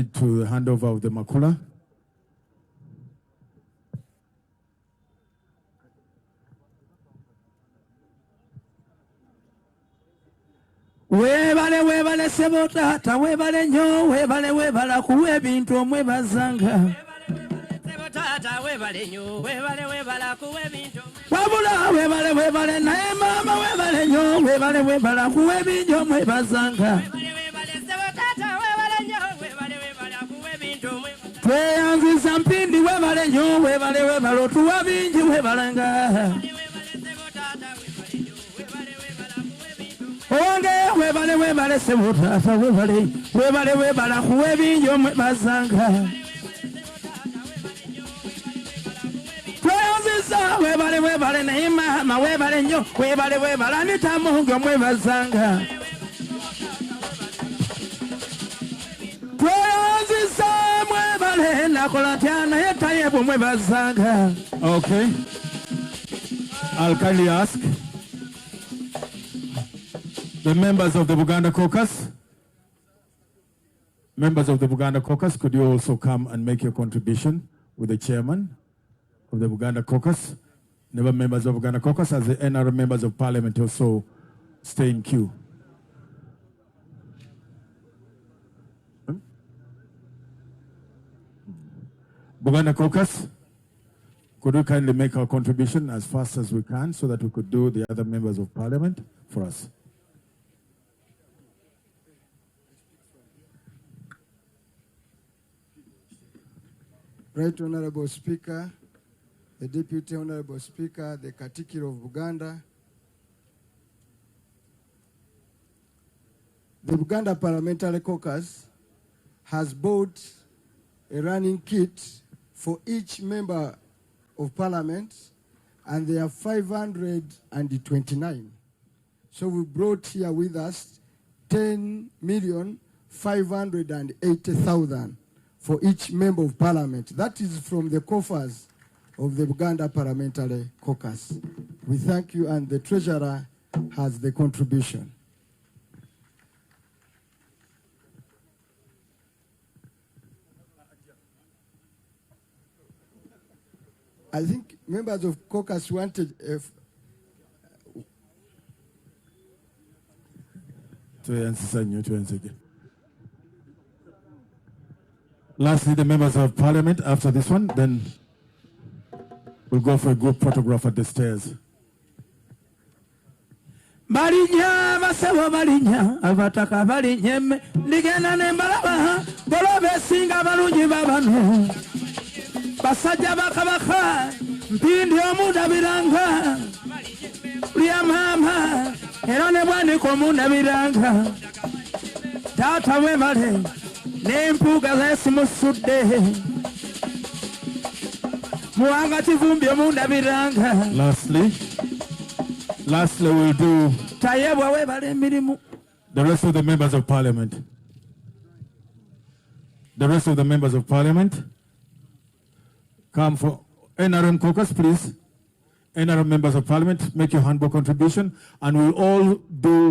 proceed to the handover of the makula. Webale sebotata webale nyo webala kuwe bintu omwebazanga sebotata webale nyo webala kuwe bintu wabula webale naye mama webale nyo webala kuwe bintu omwebazanga sebotata webale nyo webala kuwe bintu tweyanziza mpindi webale nyo webala otuwa bingi webalanga Owange webale sebotata webala kuwe binjo mwebazanga tweyanziza webale naye mama webale nyo webala nitamungo mwebazanga tweyanziza mwebale nakola tyana yetayebwe mwebazanga. Okay, I'll kindly ask the members of the Buganda caucus. Members of the Buganda caucus, could you also come and make your contribution with the chairman of the Buganda caucus? Never members of Buganda caucus, as the NRM members of parliament also stay in queue. Buganda caucus, could you kindly make our contribution as fast as we can so that we could do the other members of parliament for us? Right Honorable Speaker, the Deputy Honorable Speaker, the Katikiro of Buganda, the Buganda Parliamentary Caucus has bought a running kit for each member of Parliament, and they are 529. So we brought here with us 10,580,000 for each member of Parliament. That is from the coffers of the Buganda Parliamentary Caucus. We thank you, and the Treasurer has the contribution. I think members of caucus wanted Lastly, the members of parliament after this one, then we'll go for a group photograph at the stairs. Balinya basebo balinya abataka balinyeme ndigenda nembalaba bolobe singa balungi babano basajja bakabaka mpindi omundabiranga lya mama era ne bwaniko omundabiranga taata webale n'empuuga zeesimusudde muwangati vumbi omundabiranga. Lastly, we'll do tayebwa webale emirimu. The rest of the members of parliament. The rest of the members of parliament come for NRM caucus, please. NRM members of parliament, make your handbook contribution, and we'll all do